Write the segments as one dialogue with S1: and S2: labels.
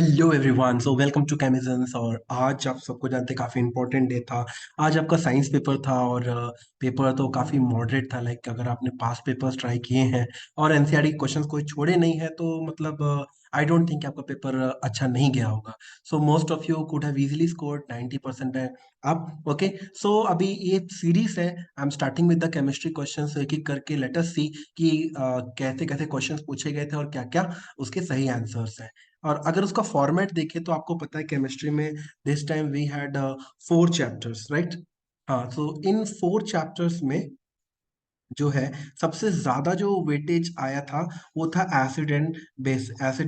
S1: Hello everyone, so welcome to Chemisense. और आज आप सबको जानते हैं काफ़ी इंपॉर्टेंट डे था। आज आपका साइंस पेपर था और पेपर तो काफ़ी मॉडरेट था। लाइक अगर आपने पास पेपर्स ट्राई किए हैं और एनसीईआरटी क्वेश्चंस कोई छोड़े नहीं है तो मतलब आई डोंट थिंक आपका पेपर अच्छा नहीं गया होगा। So most of you could have easily scored 90% है आप। ओके, सो अभी ये सीरीज है। I am starting with the chemistry questions, एक एक करके लेट अस सी कि कैसे कैसे क्वेश्चंस पूछे गए थे और क्या क्या उसके सही आंसर्स हैं। और अगर उसका फॉर्मेट देखें तो आपको पता है केमिस्ट्री में this time we had 4 chapters, right. हाँ, सो इन 4 चैप्टर्स में जो है सबसे ज्यादा जो वेटेज आया था वो था एसिड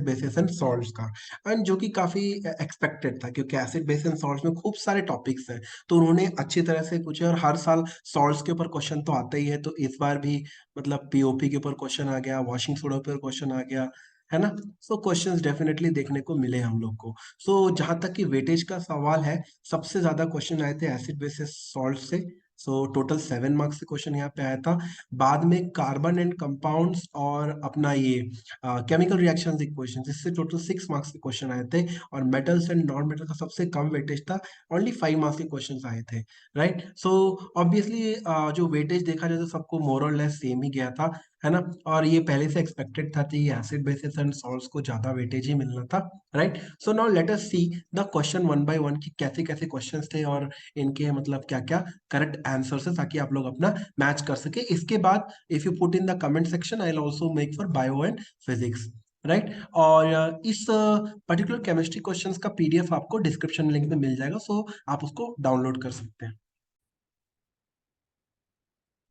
S1: बेसिस एंड सॉल्ट्स का। एंड जो कि काफी एक्सपेक्टेड था क्योंकि एसिड बेस एंड सॉल्ट्स में खूब सारे टॉपिक्स हैं। तो उन्होंने अच्छी तरह से पूछे और हर साल सॉल्ट्स के ऊपर क्वेश्चन तो आता ही है, तो इस बार भी मतलब पीओपी के ऊपर क्वेश्चन आ गया, वॉशिंग सोडा के ऊपर क्वेश्चन आ गया, है ना। सो क्वेश्चंस डेफिनेटली देखने को मिले हम लोग को। सो जहां तक कि वेटेज का सवाल है, सबसे ज्यादा क्वेश्चन आए थे एसिड बेसिस सॉल्ट से। सो टोटल 7 मार्क्स से क्वेश्चन यहाँ पे आया था। बाद में कार्बन एंड कंपाउंड्स और अपना ये केमिकल रिएक्शंस इक्वेशंस, इससे टोटल 6 मार्क्स के क्वेश्चन आए थे। और मेटल्स एंड नॉन मेटल का सबसे कम वेटेज था, ओनली 5 मार्क्स के क्वेश्चन आए थे, राइट। सो ऑब्वियसली जो वेटेज देखा जाए तो सबको मोर और लेस सेम ही गया था, है ना। और ये पहले से एक्सपेक्टेड था कि एसिड बेसिस एंड सॉल्ट्स को ज्यादा वेटेज ही मिलना था, right. So now let us see the question one by one कि कैसे कैसे क्वेश्चंस थे और इनके मतलब क्या क्या करेक्ट आंसर है, ताकि आप लोग अपना मैच कर सके। इसके बाद if you put in the comment section I will also make for bio and physics, right. और इस पर्टिकुलर केमिस्ट्री क्वेश्चंस का पीडीएफ आपको डिस्क्रिप्शन लिंक में मिल जाएगा, सो आप उसको डाउनलोड कर सकते हैं।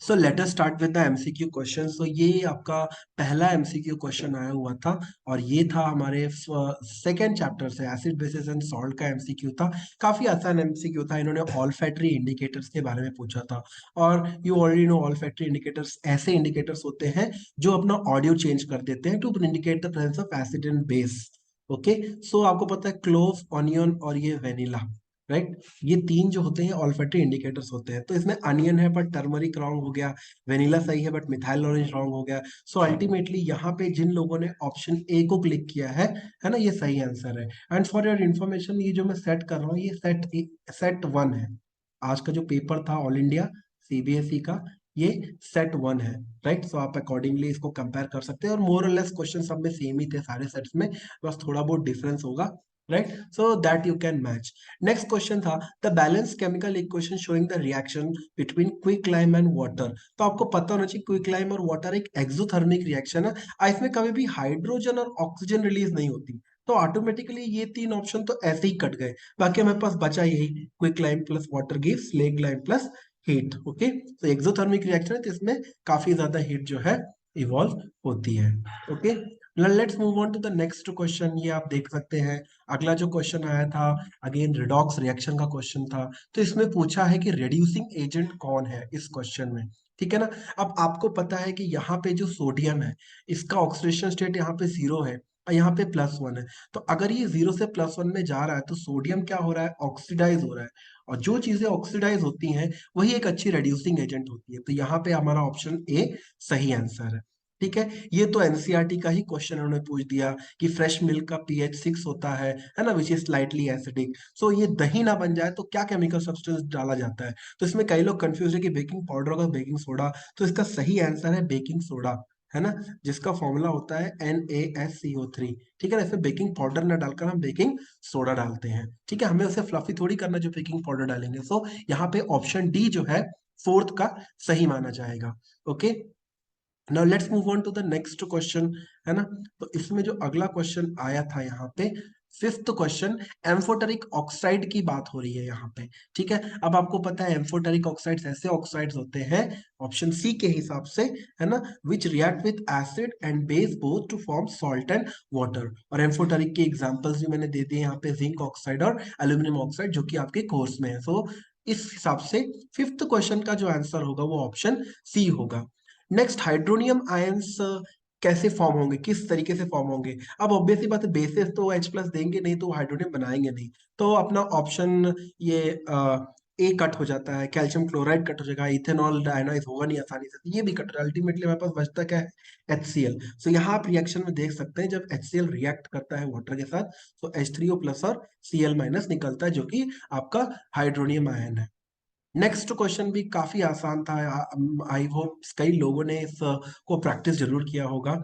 S1: सो let us start with the MCQ question. तो ये आपका पहला एमसीक्यू क्वेश्चन आया हुआ था और ये था हमारे सेकेंड चैप्टर से, एसिड बेसिस एंड सॉल्ट का एमसीक्यू था। काफी आसान एमसीक्यू था। इन्होंने ऑल्फैक्टरी इंडिकेटर्स के बारे में पूछा था। और you already know olfactory indicators ऐसे इंडिकेटर्स होते हैं जो अपना ऑडियो चेंज कर देते हैं to indicate the presence of acid and base. Okay, so आपको पता है क्लोव, ऑनियन और ये वेनिला, राइट। ये तीन जो होते हैं ऑल्फैक्टरी इंडिकेटर्स होते हैं। तो इसमें अनियन है पर टर्मरिक रॉन्ग हो गया, वेनिला सही है बट मिथाइल ऑरेंज रॉन्ग हो गया। सो अल्टीमेटली यहाँ पे जिन लोगों ने ऑप्शन ए को क्लिक किया है ना, ये सही आंसर है। एंड फॉर योर इन्फॉर्मेशन, ये जो मैं सेट कर रहा हूँ ये सेट 1 है। आज का जो पेपर था ऑल इंडिया सीबीएसई का, ये सेट 1 है, राइट। सो आप अकॉर्डिंगली इसको कंपेयर कर सकते हैं और मोर और लेस क्वेश्चन सब में सेम ही थे सारे सेट्स में, बस थोड़ा बहुत डिफरेंस होगा, right. So that you can match. Next question था the balance chemical equation showing the reaction between quick lime and water. तो आपको पता होना चाहिए क्विक लाइम और वाटर एक एक्सोथर्मिक रिएक्शन है। इसमें कभी भी हाइड्रोजन और ऑक्सीजन रिलीज नहीं होती। तो ऑटोमेटिकली ये तीन ऑप्शन तो ऐसे ही कट गए। बाकी हमारे पास बचा यही, quick lime plus water gives slaked lime plus heat. Okay, तो एक्सोथर्मिक रिएक्शन है तो इसमें काफी ज्यादा हीट जो है इवॉल्व होती है। Okay, let's move on to the next question. ये आप देख सकते हैं, अगला जो क्वेश्चन आया था अगेन रिडॉक्स रिएक्शन का क्वेश्चन था। तो इसमें पूछा है कि रिड्यूसिंग एजेंट कौन है इस क्वेश्चन में, ठीक है ना। अब आपको पता है कि यहाँ पे जो सोडियम है, इसका ऑक्सीडेशन स्टेट यहाँ पे 0 है और यहाँ पे +1 है। तो अगर ये 0 से +1 में जा रहा है तो सोडियम क्या हो रहा है, ऑक्सीडाइज हो रहा है। और जो चीजें ऑक्सीडाइज होती हैं वही एक अच्छी रिड्यूसिंग एजेंट होती है। तो यहाँ पे हमारा ऑप्शन ए सही आंसर है, ठीक है। ये तो एनसीईआरटी का ही क्वेश्चन उन्होंने पूछ दिया कि फ्रेश मिल्क का पीएच 6 होता है ना, विच इज स्लाइटली एसिडिक। सो ये दही ना बन जाए तो क्या केमिकल सब्सटेंस डाला जाता है। तो इसमें कई लोग कंफ्यूज है कि बेकिंग पाउडर होगा बेकिंग सोडा। तो इसका सही आंसर है बेकिंग सोडा, है ना, जिसका फॉर्मूला होता है NaSCO3। ठीक है ना, इसमें बेकिंग पाउडर ना डालकर हम बेकिंग सोडा डालते हैं, ठीक है। हमें उसे फ्लफी थोड़ी करना जो बेकिंग पाउडर डालेंगे। सो यहाँ पे ऑप्शन डी जो है फोर्थ का सही माना जाएगा। Okay, now let's move on to the next question, है ना। तो इसमें जो अगला क्वेश्चन आया था यहाँ पे, फिफ्थ क्वेश्चन, एम्फोटेरिक ऑक्साइड की बात हो रही है यहाँ पे, ठीक है। अब आपको पता है एम्फोटेरिक ऑक्साइड्स ऐसे ऑक्साइड्स होते हैं, ऑप्शन सी के हिसाब से, है ना, which react with acid and base both to form salt and water. और एम्फोटेरिक के एग्जांपल्स भी मैंने दे दिए यहाँ पे, जिंक ऑक्साइड और एल्यूमिनियम ऑक्साइड, जो कि आपके कोर्स में है। सो इस हिसाब से फिफ्थ क्वेश्चन का जो आंसर होगा वो ऑप्शन सी होगा। नेक्स्ट, हाइड्रोनियम आयंस कैसे फॉर्म होंगे, किस तरीके से फॉर्म होंगे। अब ऑब्वियसली बात है, बेसिस तो H+ देंगे नहीं तो हाइड्रोनियम बनाएंगे नहीं। तो अपना ऑप्शन ये ए कट हो जाता है, कैल्शियम क्लोराइड कट हो जाएगा, इथेनॉल आयनाइज होगा नहीं आसानी से, तो ये भी कट हो जाएगा। अल्टीमेटली हमारे पास बचता क्या है, HCl। सो यहाँ आप रिएक्शन में देख सकते हैं जब HCl रिएक्ट करता है वाटर के साथ, तो H3O प्लस और Cl माइनस निकलता है, जो कि आपका हाइड्रोनियम आयन है। नेक्स्ट क्वेश्चन भी काफी आसान था, आई होप कई लोगों ने इस को प्रैक्टिस जरूर किया होगा।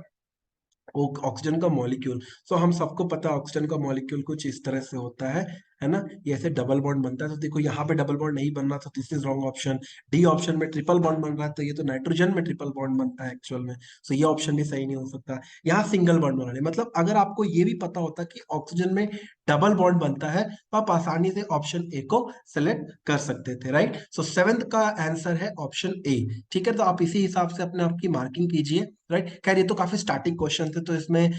S1: ऑक्सीजन का मॉलिक्यूल, सो हम सबको पता है ऑक्सीजन का मॉलिक्यूल कुछ इस तरह से होता है ना, ये ऐसे डबल बॉन्ड बनता है। तो देखो यहाँ पे डबल बॉन्ड नहीं बन रहा, तो this is wrong option. D option में ट्रिपल बॉन्ड बन रहा है, तो ये तो नाइट्रोजन में ट्रिपल बॉन्ड बनता है एक्चुअल में, सो ये ऑप्शन भी सही नहीं हो सकता। यहाँ सिंगल बॉन्ड बन रहा है, मतलब अगर आपको ये भी पता होता कि ऑक्सीजन में डबल बॉन्ड बनता है, तो आप आसानी से ऑप्शन ए को सेलेक्ट कर सकते थे, राइट। सो सेवेंथ का आंसर है ऑप्शन ए। ठीक है, तो आप इसी हिसाब से अपने आपकी मार्किंग कीजिए, राइट। खैर ये तो काफी स्टैटिक क्वेश्चन थे, तो इसमें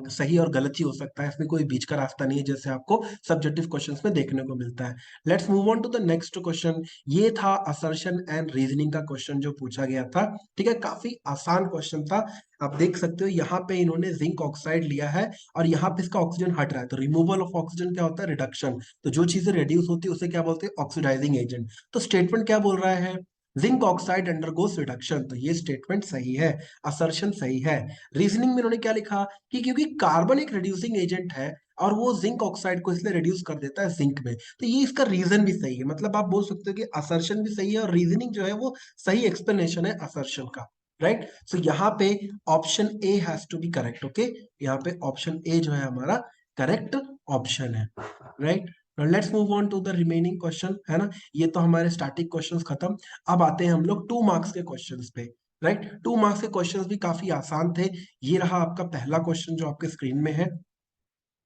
S1: सही और गलत ही हो सकता है, इसमें कोई बीच का रास्ता नहीं है, जैसे आपको सब्जेक्टिव क्वेश्चंस में देखने को मिलता है। Let's move on to the next question. ये था असर्शन एंड रीजनिंग का क्वेश्चन जो पूछा गया था। ठीक है, काफी आसान क्वेश्चन था। आप देख सकते हो यहाँ पे इन्होंने जिंक ऑक्साइड लिया है, और यहाँ पे इसका ऑक्सीजन हट रहा है, तो रिमूवल ऑफ ऑक्सीजन क्या होता है, रिडक्शन। तो जो चीजें रिड्यूस होती है उसे क्या बोलते हैं, ऑक्सीडाइजिंग एजेंट। तो स्टेटमेंट क्या बोल रहा है, जिंक ऑक्साइड अंडरगोस रिडक्शन, तो ये स्टेटमेंट सही है, असर्शन सही है। रीजनिंग में इन्होंने क्या लिखा कि क्योंकि कार्बन एक रिड्यूसिंग एजेंट है, और वो जिंक ऑक्साइड को इसलिए रिड्यूस कर देता है जिंक में, तो ये इसका रीजन भी सही है। मतलब आप बोल सकते हो कि असर्शन भी सही है, और रीजनिंग जो है वो सही एक्सप्लेनेशन है असर्शन का, राइट। सो यहाँ पे option A has to be correct, okay. यहाँ पे ऑप्शन ए जो है हमारा करेक्ट ऑप्शन है, right. Let's move on to the remaining question, है ना। ये तो हमारे स्टैटिक क्वेश्चंस खत्म। अब आते हैं हम लोग 2 मार्क्स के क्वेश्चंस पे, राइट। 2 मार्क्स के क्वेश्चंस भी काफी आसान थे। ये रहा आपका पहला क्वेश्चन जो आपके स्क्रीन में है,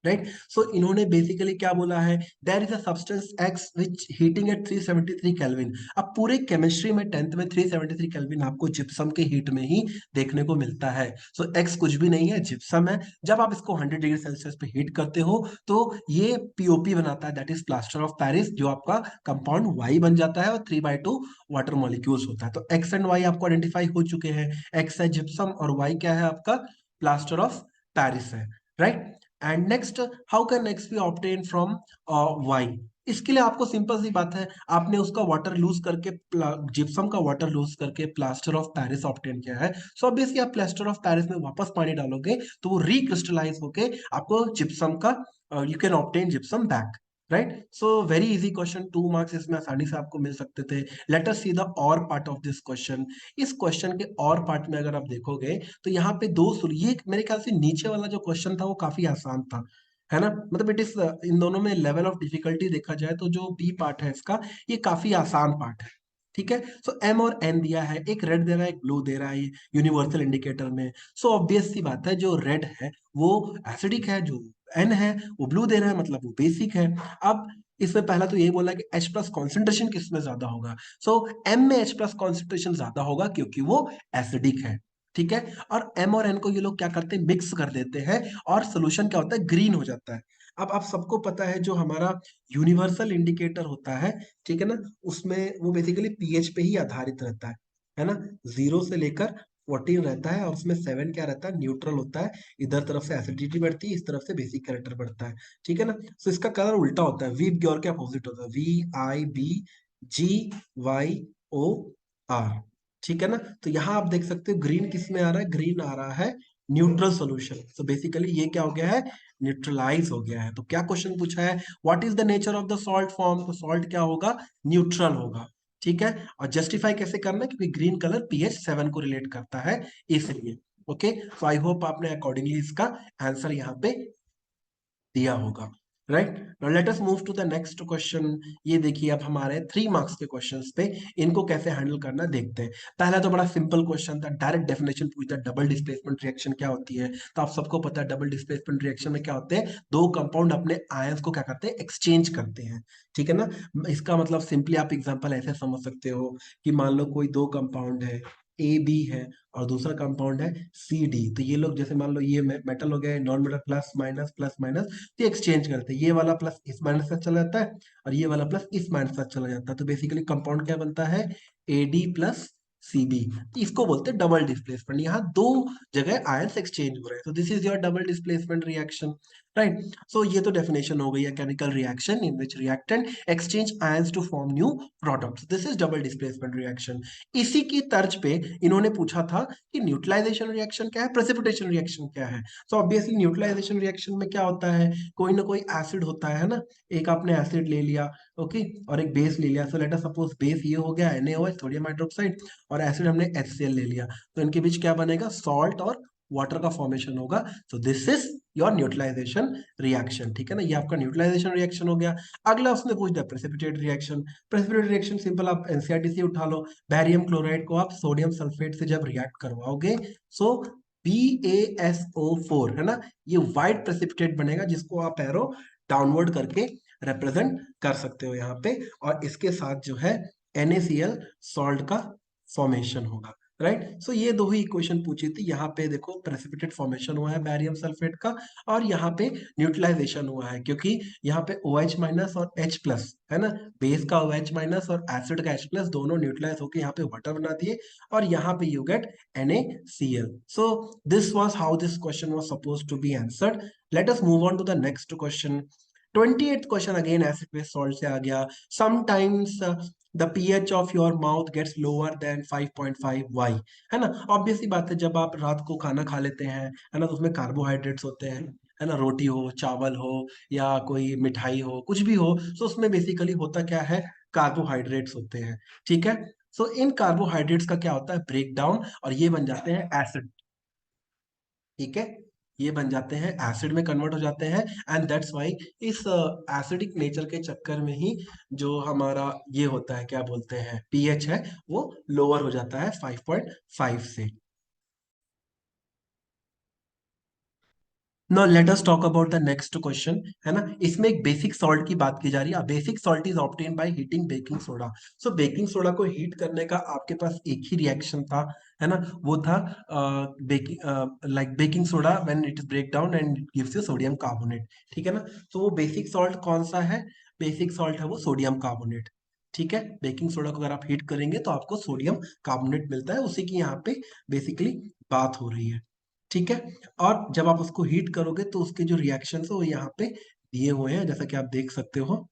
S1: राइट। सो इन्होंने बेसिकली क्या बोला है, there is a substance X which heating at 373 kelvin. अब पूरे केमिस्ट्री में 10th में 373 केल्विन आपको जिप्सम के हीट में ही देखने को मिलता है। सो एक्स कुछ भी नहीं है, जिप्सम है। जब आप इसको 100 डिग्री सेल्सियस पे हीट करते हो, तो ये पीओपी बनाता है, that is plaster of Paris, जो आपका कंपाउंड वाई बन जाता है, और 3/2 वाटर मॉलिक्यूल्स होता है। तो एक्स एंड वाई आपको आइडेंटिफाई हो चुके हैं, एक्स है जिप्सम और वाई क्या है आपका, प्लास्टर ऑफ पेरिस है, right. And next, how can X be obtain from Y. इसके लिए आपको सिंपल सी बात है, आपने उसका वाटर लूज करके, जिप्सम का वाटर लूज करके प्लास्टर ऑफ पेरिस ऑब्टेन किया है। सो ऑब्वियसली आप प्लास्टर ऑफ पेरिस में वापस पानी डालोगे, तो वो रिक्रिस्टलाइज होके आपको जिप्सम का, you can obtain gypsum back, right. So very easy question, 2 marks इसमें आसानी से आपको मिल सकते थे। लेट अस सी द और पार्ट ऑफ दिस क्वेश्चन। इस क्वेश्चन के और पार्ट में अगर आप देखोगे, तो यहाँ पे ये मेरे ख्याल से नीचे वाला जो क्वेश्चन था वो काफी आसान था, है ना। मतलब इट इज, इन दोनों में लेवल ऑफ डिफिकल्टी देखा जाए तो जो बी पार्ट है इसका, ये काफी आसान पार्ट है। ठीक है, सो एम और एन दिया है, एक रेड दे रहा है एक ब्लू दे रहा है यूनिवर्सल इंडिकेटर में। सो ऑब्वियस सी बात है, जो रेड है वो एसिडिक है, जो एन है वो ब्लू दे रहा है, मतलब वो बेसिक है। अब इसमें पहला तो यही बोला कि H प्लस कॉन्सेंट्रेशन किसमें ज्यादा होगा। सो M में H प्लस कॉन्सेंट्रेशन ज्यादा होगा, क्योंकि वो एसिडिक है। ठीक है, और M और N को ये लोग क्या करते हैं, मिक्स कर देते हैं, और सोल्यूशन क्या होता है, ग्रीन हो जाता है। अब आप सबको पता है जो हमारा यूनिवर्सल इंडिकेटर होता है, ठीक है ना, उसमें वो बेसिकली पीएच पे ही आधारित रहता है ना। 0 से लेकर 14 रहता है, और उसमें 7 क्या रहता है, न्यूट्रल होता है। इधर तरफ से एसिडिटी बढ़ती है, इस तरफ से बेसिक कैरेक्टर बढ़ता है, ठीक है ना। तो इसका कलर उल्टा होता है, वी ग्योर के अपोजिट होता है, VIBGYOR, ठीक है ना। तो यहाँ आप देख सकते हो ग्रीन किस में आ रहा है, ग्रीन आ रहा है न्यूट्रल सॉल्यूशन। सो बेसिकली ये क्या हो गया है, न्यूट्रलाइज हो गया है। तो क्या क्वेश्चन पूछा है, what is the nature of the salt form, तो सॉल्ट क्या होगा, न्यूट्रल होगा, ठीक है। और जस्टिफाई कैसे करना है, क्योंकि ग्रीन कलर pH 7 को रिलेट करता है, इसलिए। ओके, तो आई होप आपने अकॉर्डिंगली इसका आंसर यहाँ पे दिया होगा, राइट। Now let us move to the next question. ये देखिए, अब हमारे 3 मार्क्स के क्वेश्चंस पे इनको कैसे हैंडल करना देखते हैं। पहला तो बड़ा सिंपल क्वेश्चन था, डायरेक्ट डेफिनेशन पूछता है, डबल डिस्प्लेसमेंट रिएक्शन क्या होती है। तो आप सबको पता है डबल डिस्प्लेसमेंट रिएक्शन में क्या होते हैं, दो कंपाउंड अपने आयंस को क्या करते हैं, एक्सचेंज करते हैं, ठीक है ना। इसका मतलब सिंपली आप एग्जांपल ऐसे समझ सकते हो कि मान लो कोई दो कंपाउंड है, AB है और दूसरा कंपाउंड है CD। तो ये लोग जैसे मान लो ये मेटल हो गया, non metal, plus minus plus minus, तो एक्सचेंज करते हैं, ये वाला प्लस इस माइनस साथ चला जाता है, और ये वाला प्लस इस माइनस साथ चला जाता है। तो बेसिकली कंपाउंड क्या बनता है, AD प्लस CB। इसको बोलते हैं डबल डिस्प्लेसमेंट, यहाँ दो जगह आयंस एक्सचेंज हो रहे हैं, तो this is your double displacement reaction. Right. So ये तो डेफिनेशन हो गई है, chemical reaction in which reactant exchange ions to form new products, this is double displacement reaction. इसी की तर्ज पे इन्होंने पूछा था कि न्यूट्रलाइजेशन रिएक्शन क्या है, प्रेसिपिटेशन रिएक्शन क्या है। सो ऑब्वियसली न्यूट्रलाइजेशन रिएक्शन में क्या होता है, कोई ना कोई एसिड होता है ना, एक आपने एसिड ले लिया, ओके, और एक बेस ले लिया। सो लेट अस सपोज बेस ये हो गया NaOH, सोडियम हाइड्रोक्साइड, और एसिड हमने HCl ले लिया। तो इनके बीच क्या बनेगा, सॉल्ट और वाटर का फॉर्मेशन होगा। So this is your neutralisation reaction, ठीक है ना, ये आपका न्यूट्रलाइजेशन रिएक्शन हो गया। अगला उसने पूछ दिया precipitate reaction. Precipitate reaction simple, आप एनसीईआरटी से उठा लो, बैरियम क्लोराइड को आप सोडियम सल्फेट से जब रिएक्ट करवाओगे, सो BaSO4 है ना, ये व्हाइट प्रेसिपिटेट बनेगा, जिसको आप एरो डाउनवर्ड करके रिप्रेजेंट कर सकते हो यहाँ पे, और इसके साथ जो है NaCl सॉल्ट का फॉर्मेशन होगा। राइट। सो ये दो ही इक्वेशन पूछी थी। यहाँ पे देखो प्रेसिपिटेट फॉर्मेशन हुआ है बैरियम सल्फेट का, और यहाँ पे न्यूट्रलाइजेशन हुआ है, क्योंकि यहाँ पे OH माइनस और H प्लस है ना, बेस का OH माइनस और एसिड का H प्लस दोनों न्यूट्रलाइज होकर यहाँ पे वाटर बना दिए, और यहाँ पे you get NaCl। So this was how this question was suppose to be answered. Let us move on to the next question. 28th question again acid base salt से आ गया। Sometimes the pH of your mouth gets lower then 5.5, Y, है ना। Obviously बात है, जब आप रात को खाना खा लेते हैं, है ना, तो उसमें कार्बोहाइड्रेट्स होते हैं, है ना, रोटी हो, चावल हो, या कोई मिठाई हो, कुछ भी हो, तो उसमें बेसिकली होता क्या है, कार्बोहाइड्रेट्स होते हैं, ठीक है। सो इन कार्बोहाइड्रेट्स का क्या होता है, ब्रेक डाउन, और ये बन जाते हैं एसिड, ठीक है, ये बन जाते हैं एसिड में कन्वर्ट हो जाते हैं। एंड दैट्स वाई इस एसिडिक नेचर के चक्कर में ही जो हमारा ये होता है, क्या बोलते हैं, पीएच है, वो लोअर हो जाता है 5.5 से। Now let us talk about the next question, है ना, इसमें एक बेसिक सॉल्ट की बात की जा रही है। Basic salt is obtain by heating baking soda. So baking soda को हीट करने का आपके पास एक ही रिएक्शन था, है ना, वो था baking, like baking soda when it is break down and gives you sodium carbonate, ठीक है ना। तो वो बेसिक सॉल्ट कौन सा है, बेसिक सॉल्ट है वो सोडियम कार्बोनेट, ठीक है। बेकिंग सोडा को अगर आप हीट करेंगे तो आपको सोडियम कार्बोनेट मिलता है, उसी की यहाँ पे बेसिकली बात हो रही है, ठीक है। और जब आप उसको हीट करोगे तो उसके जो रिएक्शन है वो यहाँ पे दिए हुए हैं, जैसा कि आप देख सकते हो।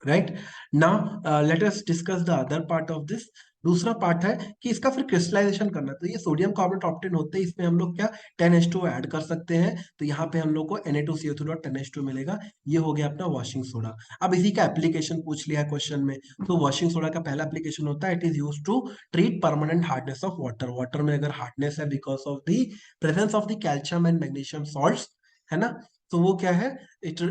S1: Right. Now let us discuss the other part of this. दूसरा पार्ट है कि इसका फिर क्रिस्टलाइजेशन करना है। तो ये सोडियम कार्बोनेट ऑप्टेन होते हैं, इसमें हम लोग क्या 10H2 ऐड कर सकते हैं, तो यहाँ पे हम लोग को Na2CO3.10H2 मिलेगा। ये हो गया अपना वॉशिंग सोडा। अब इसी का एप्लीकेशन पूछ लिया क्वेश्चन में, तो वॉशिंग सोडा का पहला एप्लीकेशन होता है, it is use to treat permanent hardness of water. Water में अगर हार्डनेस है because of the presence of the calcium and magnesium salts, है ना, तो वो क्या है, it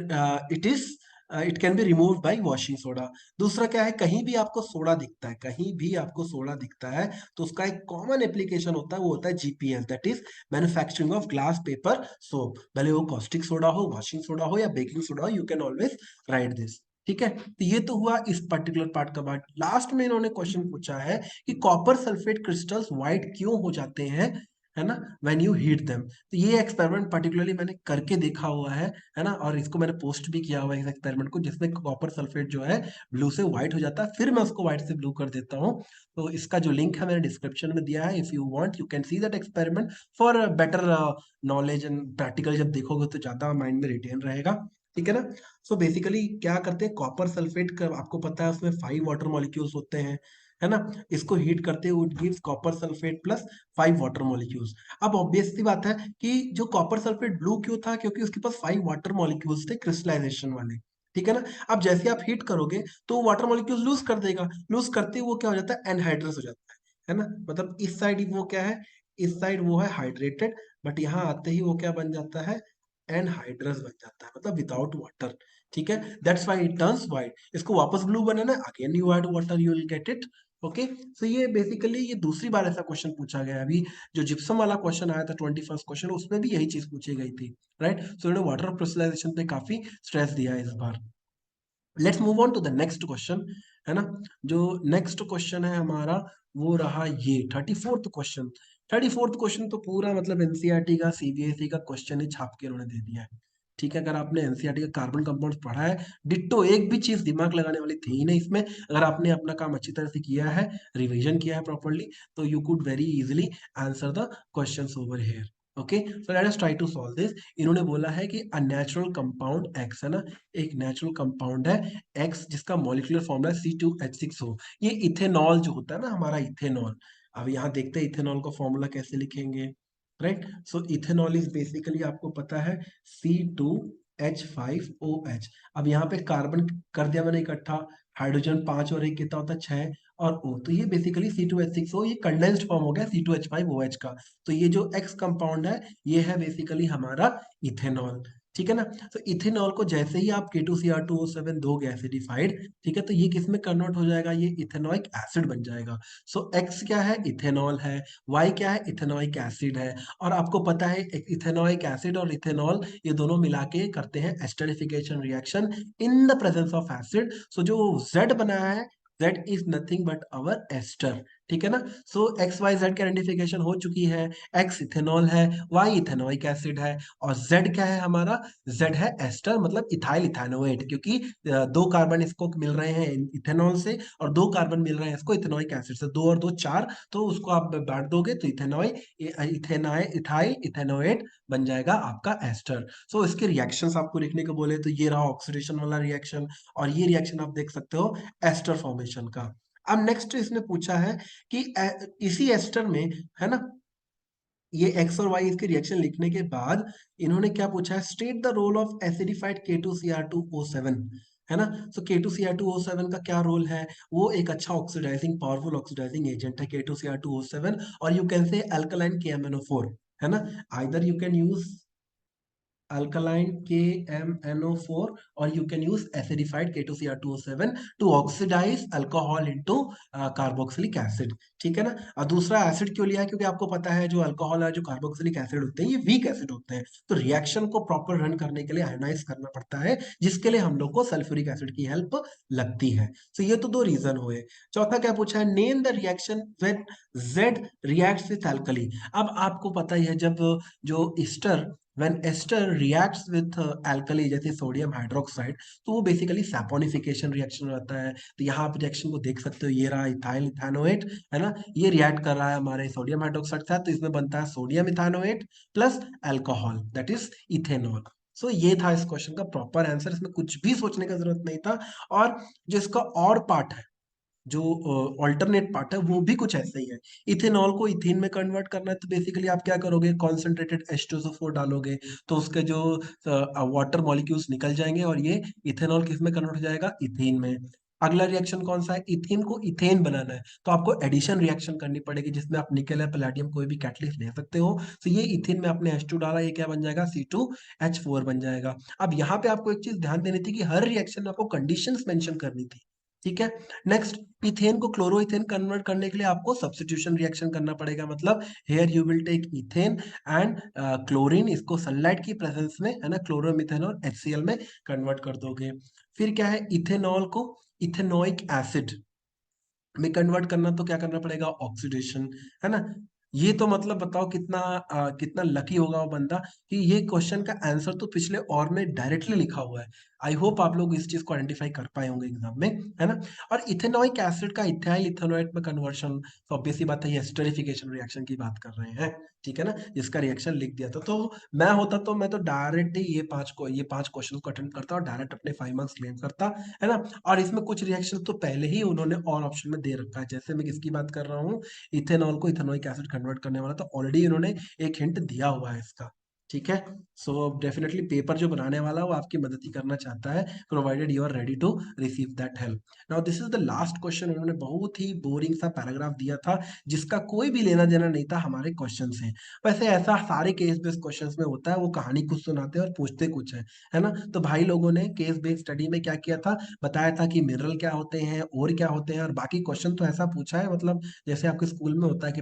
S1: it is it can be remove by washing soda. दूसरा क्या है, कहीं भी आपको सोडा दिखता है, कहीं भी आपको सोडा दिखता है, तो उसका एक कॉमन एप्लीकेशन होता है, वो होता है GPS, that is manufacturing of glass paper soap. भले वो कॉस्टिक सोडा हो, वॉशिंग सोडा हो, या बेकिंग सोडा हो, you can always right this, ठीक है। तो ये तो हुआ इस पर्टिकुलर पार्ट का बात। लास्ट में इन्होंने क्वेश्चन पूछा है कि कॉपर सल्फेट क्रिस्टल्स व्हाइट क्यों हो जाते हैं, है ना, व्हेन यू हीट देम। तो ये एक्सपेरिमेंट पर्टिकुलरली मैंने करके देखा हुआ है ना, और इसको मैंने पोस्ट भी किया हुआ है इस एक्सपेरिमेंट को, जिसमें कॉपर सल्फेट जो है ब्लू से व्हाइट हो जाता है, फिर मैं उसको व्हाइट से ब्लू कर देता हूँ। तो इसका जो लिंक है मैंने डिस्क्रिप्शन में दिया है, if you want you can see that experiment for better knowledge, and practical जब देखोगे तो ज्यादा माइंड में रिटेन रहेगा, ठीक है ना। सो बेसिकली क्या करते हैं, कॉपर सल्फेट का आपको पता है उसमें 5 वाटर मॉलिक्यूल्स होते हैं, है ना। इसको हीट करते हुए it gives copper sulphate plus 5 water molecules. अब ऑब्वियस सी बात है कि जो कॉपर सल्फेट ब्लू क्यों था, क्योंकि उसके पास 5 वाटर मॉलिक्यूल्स थे क्रिस्टलाइजेशन वाले, ठीक है ना। अब जैसे आप हीट करोगे तो वाटर मॉलिक्यूल्स लूज कर देगा, लूज करते ही वो क्या हो जाता है, एनहाइड्रस हो जाता है ना। मतलब इस साइड वो क्या है, इस साइड वो है हाइड्रेटेड, बट यहाँ आते ही वो क्या बन जाता है, एनहाइड्रस बन जाता है, मतलब विदाउट वाटर, ठीक है। That's why it turns white. इसको वापस ब्लू बनाना है, again you add water, you will get it, okay. So ये बेसिकली ये दूसरी बार ऐसा क्वेश्चन पूछा गया है। अभी जो जिप्सम वाला क्वेश्चन आया था 21st क्वेश्चन, उसमें भी यही चीज पूछी गई थी, राइट। सो इन्होंने वाटर क्रिस्टलाइजेशन पे काफी स्ट्रेस दिया है इस बार। Let's move on to the next question, है ना। जो नेक्स्ट क्वेश्चन है हमारा, वो रहा ये 34th क्वेश्चन। 34th क्वेश्चन तो पूरा मतलब एनसीईआरटी का सीबीएसई का क्वेश्चन ही छाप के उन्होंने दे दिया है, ठीक है। अगर आपने एनसीईआरटी का कार्बन कंपाउंड पढ़ा है, डिट्टो एक भी चीज दिमाग लगाने वाली थी ही नहीं इसमें। अगर आपने अपना काम अच्छी तरह से किया है, रिवीजन किया है प्रॉपरली, तो you could very easily answer the questions over here, okay, so let us try to solve this. इन्होंने बोला है कि अ नेचुरल कंपाउंड एक्स है ना, एक नेचुरल कंपाउंड है एक्स जिसका मॉलिक्यूलर फॉर्मूला C2H6 हो। ये इथेनॉल जो होता है ना हमारा इथेनॉल, अब यहाँ देखते हैं इथेनॉल का फॉर्मूला कैसे लिखेंगे। Right, so ethanol is basically आपको पता है C2H5OH। अब यहाँ पे कार्बन कर दिया मैंने इकट्ठा, हाइड्रोजन 5 और एक कितना होता है 6, और O, तो ये बेसिकली C2H6O, ये कंडेंस्ड फॉर्म हो गया C2H5OH का। तो ये जो एक्स कंपाउंड है ये है बेसिकली हमारा इथेनॉल। ठीक है ना, तो इथेनॉल को जैसे ही आप K2Cr2O7 दोगे एसिडिफाइड, ठीक है, तो ये किस में कन्वर्ट हो जाएगा, ये इथेनॉइक एसिड बन जाएगा। सो एक्स क्या है, इथेनॉल है, वाई क्या है, इथेनॉइक एसिड है। और आपको पता है इथेनॉइक एसिड और इथेनॉल ये दोनों मिला के करते हैं esterification reaction in the presence of acid. So जो Z बनाया है, Z is nothing but our ester. ठीक है ना, सो एक्स वाई जेड की आइडेंटिफिकेशन हो चुकी है। एक्स इथेनॉल है, वाई इथेनॉइक एसिड है, और जेड क्या है हमारा, जेड है एस्टर मतलब इथाइल इथेनोएट, क्योंकि दो कार्बन इसको मिल रहे हैं इथेनॉल से और दो कार्बन मिल रहे हैं इसको इथेनॉइक एसिड से, दो और दो चार, तो उसको आप बांट दोगे तो इथेनॉइक इथाइल इथेनोएट बन जाएगा आपका एस्टर। सो इसके रिएक्शंस आपको लिखने को बोले तो ये रहा ऑक्सीडेशन वाला रिएक्शन, और ये रिएक्शन आप देख सकते हो एस्टर फॉर्मेशन का। अब नेक्स्ट इसने पूछा है कि इसी एस्टर में, है ना, ये एक्स और वाई इसके रिएक्शन लिखने के बाद इन्होंने क्या पूछा है, state the role of acidified K2Cr2O7, है ना। सो K2Cr2O7 का क्या रोल है, वो एक अच्छा ऑक्सीडाइजिंग पावरफुल ऑक्सीडाइजिंग एजेंट है K2Cr2O7, और यू कैन से अल्कलाइन KMnO4, है ना। Either you can use alkaline KMnO4 or you can use acidified K2Cr2O7 to oxidize alcohol into carboxylic acid। ठीक है ना, और दूसरा एसिड क्यों लिया है, क्योंकि आपको पता है जो अल्कोहल है, जो कार्बोक्सिलिक एसिड होते हैं, ये वीक एसिड होते हैं, तो रिएक्शन को प्रॉपर रन करने के लिए आयोनाइज करना पड़ता है, जिसके लिए हम लोग को सल्फ्यूरिक एसिड की हेल्प लगती है। तो ये तो दो रीजन हुए। चौथा क्या पूछा है, name the reaction when Z reacts with alkali. अब आपको पता ही है जब जो Easter when ester reacts with alkali जैसे सोडियम हाइड्रोक्साइड, तो वो बेसिकली सैपोनिफिकेशन रिएक्शन रहता है। तो यहाँ आप रिएक्शन को देख सकते हो, ये रहा इथाइल इथानोएट, है ना, ये रिएक्ट कर रहा है हमारे सोडियम हाइड्रोक्साइड के साथ, तो इसमें बनता है sodium ethanoate plus alcohol that is ethanol. So ये था इस क्वेश्चन का प्रॉपर आंसर, इसमें कुछ भी सोचने का जरूरत नहीं था। और जो इसका और पार्ट है, जो ऑल्टरनेट पार्ट है, वो भी कुछ ऐसा ही है। इथेनॉल को इथीन में कन्वर्ट करना है, तो बेसिकली आप क्या करोगे, कॉन्सेंट्रेटेड H2SO4 डालोगे, तो उसके जो वाटर मॉलिक्यूल्स निकल जाएंगे और ये इथेनॉल किस में कन्वर्ट हो जाएगा, इथीन में। अगला रिएक्शन कौन सा है, इथीन को इथेन बनाना है, तो आपको एडिशन रिएक्शन करनी पड़ेगी, जिसमें आप निकेल या पैलेडियम कोई भी कैटलिस्ट ले सकते हो। तो ये इथीन में आपने H2 डाला, ये क्या बन जाएगा, C2H4 बन जाएगा। अब यहाँ पे आपको एक चीज ध्यान देनी थी कि हर रिएक्शन में आपको कंडीशंस मेंशन करनी थी। ठीक है, नेक्स्ट, इथेन को क्लोरोइथेन कन्वर्ट करने के लिए आपको सब्स्टिट्यूशन रिएक्शन करना पड़ेगा, मतलब here you will take ethane and chlorine, इसको सनलाइट की प्रेजेंस में, है ना, क्लोरोमीथेन और HCl में कन्वर्ट कर दोगे। फिर क्या है, इथेनॉल को इथेनोइक एसिड में कन्वर्ट करना, तो क्या करना पड़ेगा, ऑक्सीडेशन, है ना। ये तो मतलब बताओ कितना कितना लकी होगा वो बंदा कि ये क्वेश्चन का आंसर तो पिछले और में डायरेक्टली लिखा हुआ है। आई होप आप लोग इस चीज को आइडेंटिफाई कर पाए होंगे एग्जाम में, है ना। और इथेनॉइक एसिड का इथाइल इथेनोएट में कन्वर्शन, तो ऑब्वियस सी बात है, ये एस्टरिफिकेशन रिएक्शन की बात कर रहे हैं। ठीक है ना, इसका रिएक्शन लिख दिया था। तो मैं होता तो मैं तो डायरेक्ट ही ये पांच क्वेश्चन को अटेंड करता और डायरेक्ट अपने 5 मार्क्स क्लेम करता, है ना। और इसमें कुछ रिएक्शन तो पहले ही उन्होंने और ऑप्शन में दे रखा है, जैसे मैं किसकी बात कर रहा हूँ, इथेनॉल को इथेनोइक एसिड कन्वर्ट करने वाला, तो ऑलरेडी इन्होंने एक हिंट दिया हुआ है इसका। ठीक है, सो डेफिनेटली पेपर जो बनाने वाला है वो आपकी मदद ही करना चाहता है, provided you are ready to receive that help. Now this is the last question. उन्होंने बहुत ही बोरिंग सा पैराग्राफ दिया था, जिसका कोई भी लेना देना नहीं था हमारे क्वेश्चन से। वैसे ऐसा सारे केस बेस्ड क्वेश्चंस में होता है, वो कहानी कुछ सुनाते हैं और पूछते कुछ है ना। तो भाई लोगों ने केस बेस्ड स्टडी में क्या किया था, बताया था कि मिनरल क्या होते हैं और क्या होते हैं, और बाकी क्वेश्चन तो ऐसा पूछा है, मतलब जैसे आपके स्कूल में होता है कि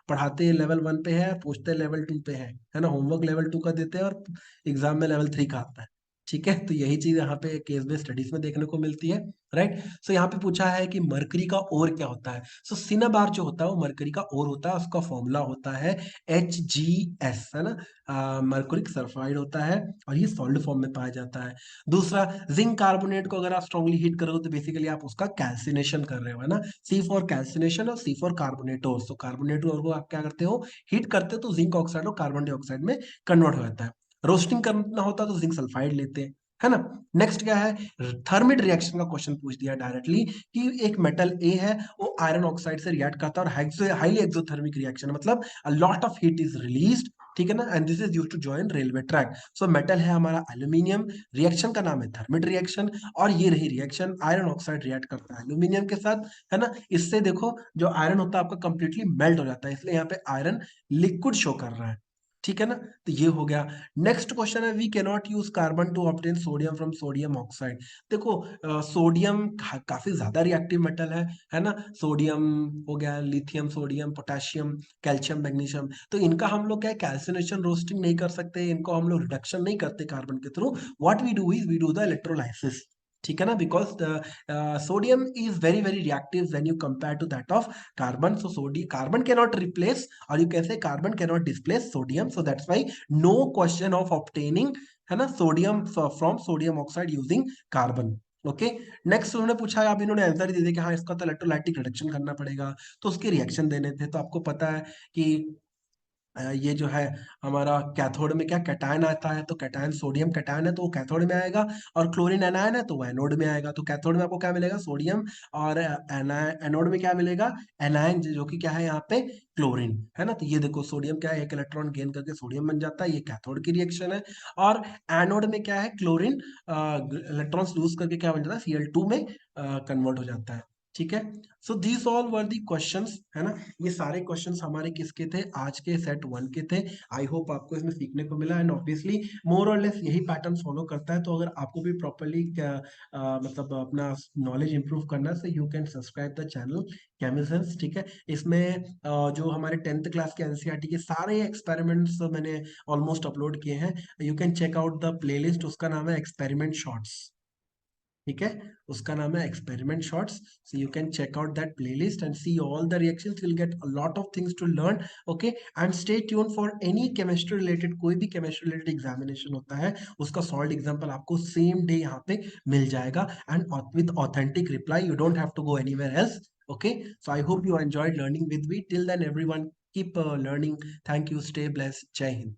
S1: पढ़ाते लेवल 1 पे है, पूछते लेवल 2 पे है ना, होमवर्क लेवल 2 का देते हैं और एग्जाम में लेवल 3 का आता है। ठीक है, तो यही चीज यहाँ पे केस बेस्ड स्टडीज में देखने को मिलती है, राइट। सो यहाँ पे पूछा है कि मरकरी का ओर क्या होता है। सो सिनाबार जो होता है वो मरकरी का ओर होता है, उसका फॉर्मूला होता है HgS, है ना। मरकुरिक सल्फाइड होता है और ये सॉल्ट फॉर्म में पाया जाता है। दूसरा, जिंक कार्बोनेट को अगर आप स्ट्रांगली हीट करोगे तो बेसिकली आप उसका कैल्सिनेशन कर रहे हो, है ना। C फॉर कैल्सिनेशन और C फॉर कार्बोनेटोर। सो कार्बोनेटोर को आप क्या करते हो, हीट करते हो तो जिंक ऑक्साइड और कार्बन डाइऑक्साइड में कन्वर्ट हो जाता है। रोस्टिंग करना होता तो जिंक सल्फाइड लेते हैं, है ना। नेक्स्ट क्या है, थर्मिड रिएक्शन का क्वेश्चन पूछ दिया डायरेक्टली कि एक मेटल ए है, वो आयरन ऑक्साइड से रिएक्ट करता है और हाईली एक्सोथर्मिक रिएक्शन, मतलब a lot of heat is released, ठीक है ना, and this is used to join railway track. So metal है हमारा एल्यूमिनियम, रिएक्शन का नाम है थर्मिड रिएक्शन, और ये रही रिएक्शन, आयरन ऑक्साइड रिएक्ट करता है एल्यूमिनियम के साथ, है ना। इससे देखो जो आयरन होता है आपका कंप्लीटली मेल्ट हो जाता है, इसलिए यहाँ पे आयरन लिक्विड शो कर रहा है, ठीक है ना। तो ये हो गया। नेक्स्ट क्वेश्चन है, we cannot use carbon to obtain sodium from sodium oxide. देखो सोडियम काफी ज्यादा रिएक्टिव मेटल है ना। सोडियम हो गया, lithium, sodium, potassium, calcium, magnesium, तो इनका हम लोग क्या कैल्सिनेशन रोस्टिंग नहीं कर सकते, इनको हम लोग रिडक्शन नहीं करते कार्बन के through. What we do is we do the electrolysis, ठीक है ना, because sodium is very very reactive when you compare to that of carbon. So sodium, carbon cannot replace, और you can say carbon cannot displace sodium, so that's why no question of obtaining, है ना, sodium from sodium oxide using carbon. Okay. Next उन्होंने पूछा, अब इन्होंने answer ही दे दिया कि हाँ इसका तो इलेक्ट्रोलाइटिक रिडक्शन करना पड़ेगा, तो उसके रिएक्शन देने थे। तो आपको पता है कि ये जो है हमारा कैथोड में क्या कैटायन आता है, तो कैटायन सोडियम कैटायन है तो वो कैथोड में आएगा, और क्लोरीन एनायन है तो वो एनोड में आएगा। तो कैथोड में आपको क्या मिलेगा, सोडियम, और एनोड में क्या मिलेगा, एनायन, जो कि क्या है यहाँ पे क्लोरीन, है ना। तो ये देखो सोडियम क्या है, एक इलेक्ट्रॉन गेन करके सोडियम बन जाता है, ये कैथोड की रिएक्शन है। और एनोड में क्या है, क्लोरीन इलेक्ट्रॉन्स लूज करके क्या बन जाता है, Cl2 में कन्वर्ट हो जाता है, ठीक है। So these all were the questions, है ना। ये सारे क्वेश्चंस हमारे किसके थे, आज के सेट 1 के थे। आई होप आपको इसमें सीखने को मिला, एंड ऑब्वियसली मोर और लेस यही पैटर्न फॉलो करता है। तो अगर आपको भी प्रॉपरली मतलब अपना नॉलेज इंप्रूव करना है, so you can subscribe the channel Chemisense, ठीक है। इसमें जो हमारे 10th क्लास के एनसीईआरटी के सारे एक्सपेरिमेंट्स मैंने ऑलमोस्ट अपलोड किए हैं। You can check out the playlist, उसका नाम है एक्सपेरिमेंट शॉर्ट्स, ठीक है, उसका नाम है experiment shorts. So you can check out that playlist and see all the reactions, will get a lot of things to learn. Okay, and stay tune for any chemistry related, कोई भी chemistry related examination होता है उसका solve example आपको same day यहाँ पे मिल जाएगा, and with authentic reply, you don't have to go anywhere else. Okay, so I hope you enjoyed learning with me. Till then, everyone, keep learning. Thank you. Stay blessed. Jai Hind.